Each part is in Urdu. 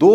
2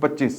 25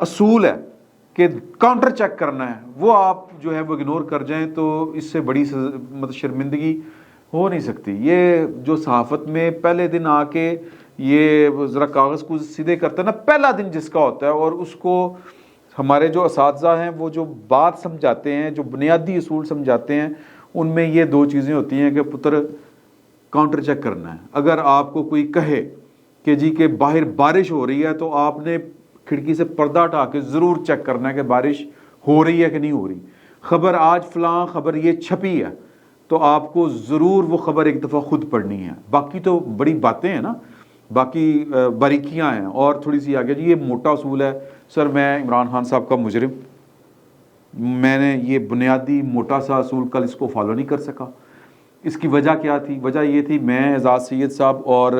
اصول ہے کہ کاؤنٹر چیک کرنا ہے، وہ آپ جو ہے وہ اگنور کر جائیں تو اس سے بڑی مطلب شرمندگی ہو نہیں سکتی۔ یہ جو صحافت میں پہلے دن آ کے یہ ذرا کاغذ کو سیدھے کرتا ہے نا، پہلا دن جس کا ہوتا ہے، اور اس کو ہمارے جو اساتذہ ہیں وہ جو بات سمجھاتے ہیں، جو بنیادی اصول سمجھاتے ہیں، ان میں یہ دو چیزیں ہوتی ہیں کہ پتر کاؤنٹر چیک کرنا ہے۔ اگر آپ کو کوئی کہے کہ جی کہ باہر بارش ہو رہی ہے تو آپ نے کھڑکی سے پردہ ہٹا کے ضرور چیک کرنا ہے کہ بارش ہو رہی ہے کہ نہیں ہو رہی۔ خبر آج فلاں خبر یہ چھپی ہے تو آپ کو ضرور وہ خبر ایک دفعہ خود پڑھنی ہے۔ باقی تو بڑی باتیں ہیں نا، باقی باریکیاں ہیں اور تھوڑی سی آگے۔ جی یہ موٹا اصول ہے سر، میں عمران خان صاحب کا مجرم، میں نے یہ بنیادی موٹا سا اصول کل اس کو فالو نہیں کر سکا۔ اس کی وجہ کیا تھی؟ وجہ یہ تھی میں اعزاز سید صاحب اور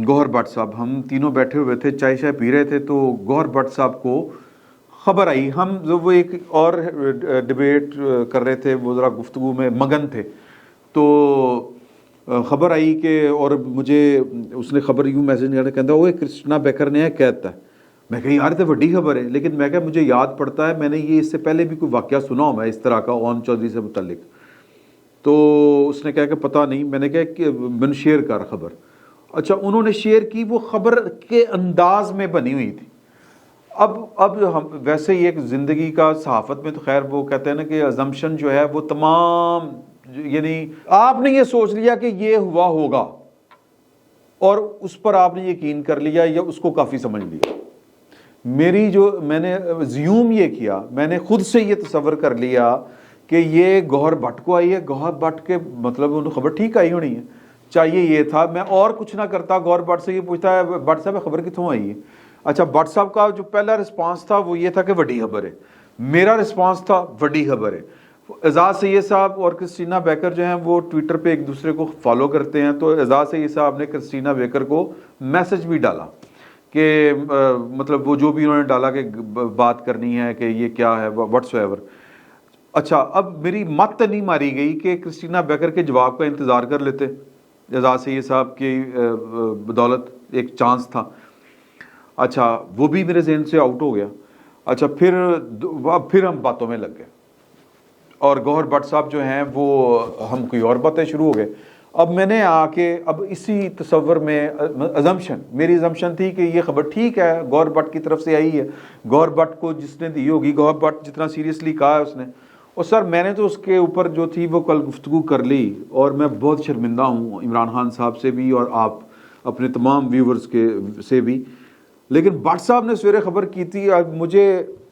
گوہر بٹ صاحب، ہم تینوں بیٹھے ہوئے تھے، چائے شائے پی رہے تھے، تو گوہر بٹ صاحب کو خبر آئی، ہم وہ ایک اور ڈبیٹ کر رہے تھے، وہ ذرا گفتگو میں مگن تھے، تو خبر آئی کہ، اور مجھے اس نے خبر یوں میسج کرنا، کہتا وہ کرسٹنا بیکر نے کہتا ہے، میں کہا یار تو بڑی خبر ہے، لیکن میں کہا مجھے یاد پڑتا ہے میں نے یہ اس سے پہلے بھی کوئی واقعہ سنا ہوں میں اس طرح کا اون چودھری سے متعلق۔ تو اس نے کہا کہ پتہ نہیں، میں نے کہا کہ من شیئر کر خبر۔ اچھا انہوں نے شیئر کی، وہ خبر کے انداز میں بنی ہوئی تھی۔ اب ہم ویسے ہی ایک زندگی کا صحافت میں تو خیر وہ کہتے ہیں نا کہ ازمپشن جو ہے وہ تمام، یعنی آپ نے یہ سوچ لیا کہ یہ ہوا ہوگا اور اس پر آپ نے یقین کر لیا یا اس کو کافی سمجھ لیا۔ میں نے زیوم یہ کیا، میں نے خود سے یہ تصور کر لیا کہ یہ گوہر بٹ کو آئی ہے، گوہر بٹ کے مطلب انہوں خبر ٹھیک آئی ہونی ہے، چاہیے یہ تھا۔ میں اور کچھ نہ کرتا، گوہر بٹ سے یہ پوچھتا ہے بٹ صاحب خبر کتوں آئی ہے؟ اچھا بٹ صاحب کا جو پہلا رسپانس تھا وہ یہ تھا کہ وڈی خبر ہے، میرا رسپانس تھا وڈی خبر ہے۔ اعزاز سید صاحب اور کرسٹینا بیکر جو ہیں وہ ٹویٹر پہ ایک دوسرے کو فالو کرتے ہیں، تو اعزاز سید صاحب نے کرسٹینا بیکر کو میسج بھی ڈالا کہ مطلب وہ جو بھی انہوں نے ڈالا کہ بات کرنی ہے کہ یہ کیا ہے واٹس ایور۔ اچھا اب میری مت نہیں ماری گئی کہ کرسٹینا بیکر کے جواب کا انتظار کر لیتے، اعزاز سید صاحب کی بدولت ایک چانس تھا۔ اچھا وہ بھی میرے ذہن سے آؤٹ ہو گیا۔ اچھا پھر ہم باتوں میں لگ گئے، اور گوہر بٹ صاحب جو ہیں وہ ہم کوئی اور باتیں شروع ہو گئے۔ اب میں نے آ کے اب اسی تصور میں میری ازمپشن تھی کہ یہ خبر ٹھیک ہے، گوہر بٹ کی طرف سے آئی ہے، گوہر بٹ کو جس نے دی ہوگی، گوہر بٹ جتنا سیریسلی کہا ہے اس نے، اور سر میں نے تو اس کے اوپر جو تھی وہ کل گفتگو کر لی، اور میں بہت شرمندہ ہوں عمران خان صاحب سے بھی اور آپ اپنے تمام ویورز کے سے بھی۔ لیکن بٹ صاحب نے سویرے خبر کی تھی، اب مجھے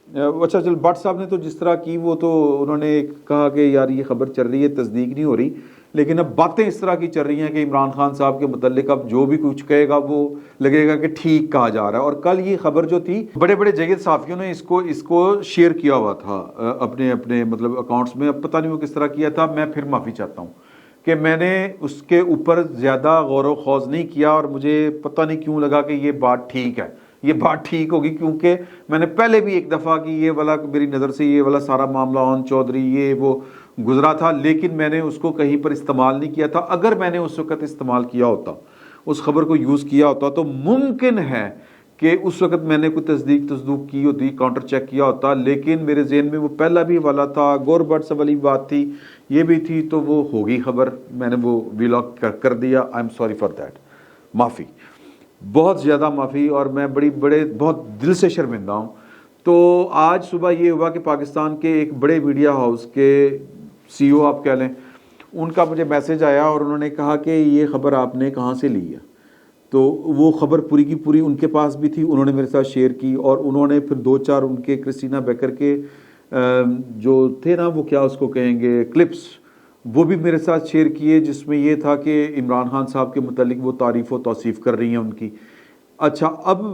اچھا چل بٹ صاحب نے تو جس طرح کی وہ تو انہوں نے کہا کہ یار یہ خبر چل رہی ہے، تصدیق نہیں ہو رہی، لیکن اب باتیں اس طرح کی چل رہی ہیں کہ عمران خان صاحب کے متعلق اب جو بھی کچھ کہے گا وہ لگے گا کہ ٹھیک کہا جا رہا ہے۔ اور کل یہ خبر جو تھی بڑے بڑے جگہ صحافیوں نے اس کو شیئر کیا ہوا تھا اپنے مطلب اکاؤنٹس میں، اب پتہ نہیں وہ کس طرح کیا تھا، میں پھر معافی چاہتا ہوں کہ میں نے اس کے اوپر زیادہ غور و خوض نہیں کیا، اور مجھے پتہ نہیں کیوں لگا کہ یہ بات ٹھیک ہے، یہ بات ٹھیک ہوگی، کیونکہ میں نے پہلے بھی ایک دفعہ کی یہ والا میری نظر سے یہ والا سارا معاملہ اون چودھری یہ وہ گزرا تھا، لیکن میں نے اس کو کہیں پر استعمال نہیں کیا تھا۔ اگر میں نے اس وقت استعمال کیا ہوتا، اس خبر کو یوز کیا ہوتا، تو ممکن ہے کہ اس وقت میں نے کوئی تصدیق کی ہوتی، کاؤنٹر چیک کیا ہوتا، لیکن میرے ذہن میں وہ پہلا بھی والا تھا، گور بٹ سے والی بات تھی، یہ بھی تھی، تو وہ ہوگی خبر، میں نے وہ ویلاگ کر دیا۔ I am sorry for that, معافی، بہت زیادہ معافی، اور میں بہت دل سے شرمندہ ہوں۔ تو آج صبح یہ ہوا کہ پاکستان کے ایک بڑے میڈیا ہاؤس کے سی او آپ کہہ لیں، ان کا مجھے میسج آیا اور انہوں نے کہا کہ یہ خبر آپ نے کہاں سے لی ہے؟ تو وہ خبر پوری کی پوری ان کے پاس بھی تھی، انہوں نے میرے ساتھ شیئر کی، اور انہوں نے پھر دو چار ان کے کرسٹینا بیکر کے جو تھے نا وہ کیا اس کو کہیں گے کلپس، وہ بھی میرے ساتھ شیئر کیے، جس میں یہ تھا کہ عمران خان صاحب کے متعلق وہ تعریف و توصیف کر رہی ہیں ان کی۔ اچھا اب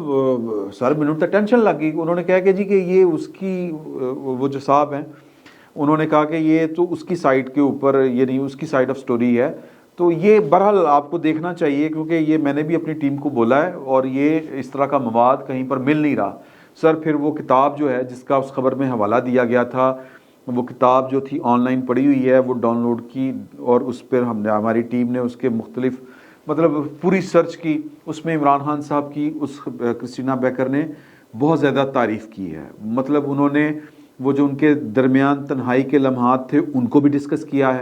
سر منٹ تک ٹینشن لگ گئی، انہوں نے کہا کہ جی کہ یہ اس کی وہ جو صاحب ہیں انہوں نے کہا کہ یہ تو اس کی سائٹ کے اوپر، یعنی اس کی سائٹ آف سٹوری ہے، تو یہ بہرحال آپ کو دیکھنا چاہیے، کیونکہ یہ میں نے بھی اپنی ٹیم کو بولا ہے، اور یہ اس طرح کا مواد کہیں پر مل نہیں رہا۔ سر پھر وہ کتاب جو ہے جس کا اس خبر میں حوالہ دیا گیا تھا، وہ کتاب جو تھی آن لائن پڑھی ہوئی ہے، وہ ڈاؤن لوڈ کی، اور اس پر ہماری ٹیم نے اس کے مختلف مطلب پوری سرچ کی، اس میں عمران خان صاحب کی اس کرسٹینا بیکر نے بہت زیادہ تعریف کی ہے. مطلب انہوں نے وہ جو ان کے درمیان تنہائی کے لمحات تھے ان کو بھی ڈسکس کیا ہے,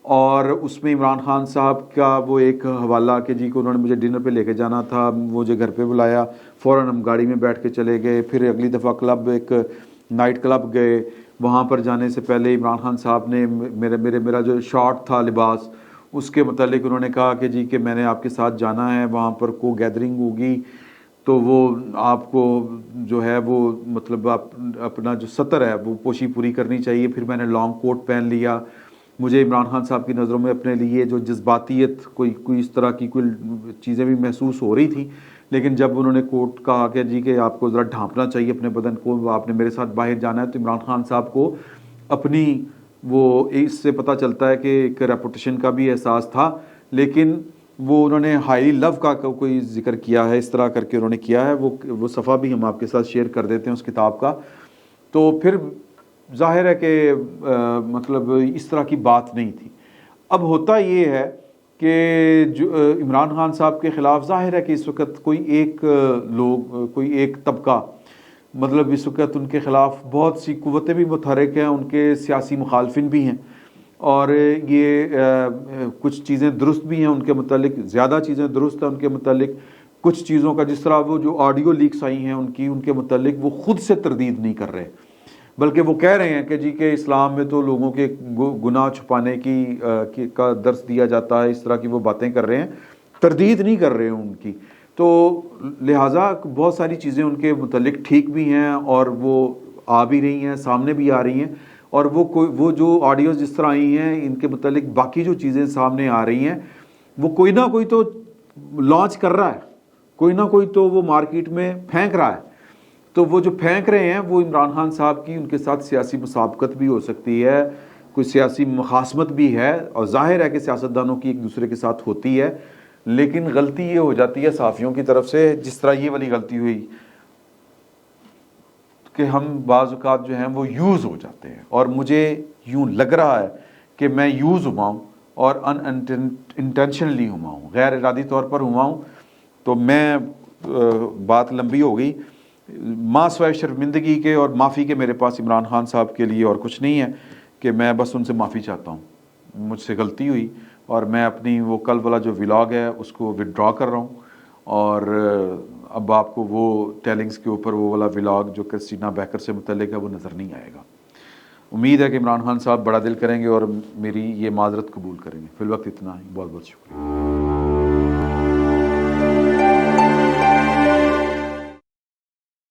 اور اس میں عمران خان صاحب کا وہ ایک حوالہ کہ جی کو انہوں نے مجھے ڈنر پہ لے کے جانا تھا, مجھے گھر پہ بلایا, فوراً ہم گاڑی میں بیٹھ کے چلے گئے. پھر اگلی دفعہ کلب, ایک نائٹ کلب گئے, وہاں پر جانے سے پہلے عمران خان صاحب نے میرا جو شارٹ تھا لباس اس کے متعلق انہوں نے کہا کہ جی کہ میں نے آپ کے ساتھ جانا ہے, وہاں پر کو گیدرنگ ہوگی تو وہ آپ کو جو ہے وہ مطلب اپنا جو سطر ہے وہ پوشی پوری کرنی چاہیے. پھر میں نے لانگ کوٹ پہن لیا. مجھے عمران خان صاحب کی نظروں میں اپنے لیے جو جذباتیت کوئی اس طرح کی کوئی چیزیں بھی محسوس ہو رہی تھیں, لیکن جب انہوں نے کوٹ کہا کہ جی کہ آپ کو ذرا ڈھانپنا چاہیے اپنے بدن کو, آپ نے میرے ساتھ باہر جانا ہے, تو عمران خان صاحب کو اپنی وہ اس سے پتہ چلتا ہے کہ ایک ریپوٹیشن کا بھی احساس تھا, لیکن وہ انہوں نے ہائی لو کا کوئی ذکر کیا ہے, اس طرح کر کے انہوں نے کیا ہے. وہ صفحہ بھی ہم آپ کے ساتھ شیئر کر دیتے ہیں اس کتاب کا. تو پھر ظاہر ہے کہ مطلب اس طرح کی بات نہیں تھی. اب ہوتا یہ ہے کہ جو عمران خان صاحب کے خلاف ظاہر ہے کہ اس وقت کوئی ایک طبقہ مطلب اس وقت ان کے خلاف بہت سی قوتیں بھی متحرک ہیں, ان کے سیاسی مخالفین بھی ہیں, اور یہ کچھ چیزیں درست بھی ہیں ان کے متعلق, زیادہ چیزیں درست ہیں ان کے متعلق. کچھ چیزوں کا جس طرح وہ جو آڈیو لیکس آئی ہیں ان کے متعلق وہ خود سے تردید نہیں کر رہے, بلکہ وہ کہہ رہے ہیں کہ جی کہ اسلام میں تو لوگوں کے گناہ چھپانے کا درس دیا جاتا ہے, اس طرح کی وہ باتیں کر رہے ہیں, تردید نہیں کر رہے ہیں ان کی. تو لہٰذا بہت ساری چیزیں ان کے متعلق ٹھیک بھی ہیں اور وہ آ بھی رہی ہیں, سامنے بھی آ رہی ہیں, اور وہ جو آڈیوز جس طرح آئی ہیں ان کے متعلق باقی جو چیزیں سامنے آ رہی ہیں وہ کوئی نہ کوئی تو لانچ کر رہا ہے, کوئی نہ کوئی تو وہ مارکیٹ میں پھینک رہا ہے. تو وہ جو پھینک رہے ہیں وہ عمران خان صاحب کی ان کے ساتھ سیاسی مسابقت بھی ہو سکتی ہے, کوئی سیاسی مخاصمت بھی ہے, اور ظاہر ہے کہ سیاستدانوں کی ایک دوسرے کے ساتھ ہوتی ہے. لیکن غلطی یہ ہو جاتی ہے صحافیوں کی طرف سے, جس طرح یہ والی غلطی ہوئی کہ ہم بعض اوقات جو ہیں وہ یوز ہو جاتے ہیں, اور مجھے یوں لگ رہا ہے کہ میں یوز ہوا ہوں اور انٹینشنلی ہوا ہوں, غیر ارادی طور پر ہوا ہوں. تو میں بات لمبی ہو گئی. ماں سوائے شرمندگی کے اور معافی کے میرے پاس عمران خان صاحب کے لیے اور کچھ نہیں ہے, کہ میں بس ان سے معافی چاہتا ہوں. مجھ سے غلطی ہوئی اور میں اپنی وہ کل والا جو ولاگ ہے اس کو وڈرا کر رہا ہوں, اور اب آپ کو وہ ٹیلنگز کے اوپر وہ والا ولاگ جو کرسٹینا بیکر سے متعلق ہے وہ نظر نہیں آئے گا. امید ہے کہ عمران خان صاحب بڑا دل کریں گے اور میری یہ معذرت قبول کریں گے. فی الوقت اتنا ہی, بہت بہت شکریہ.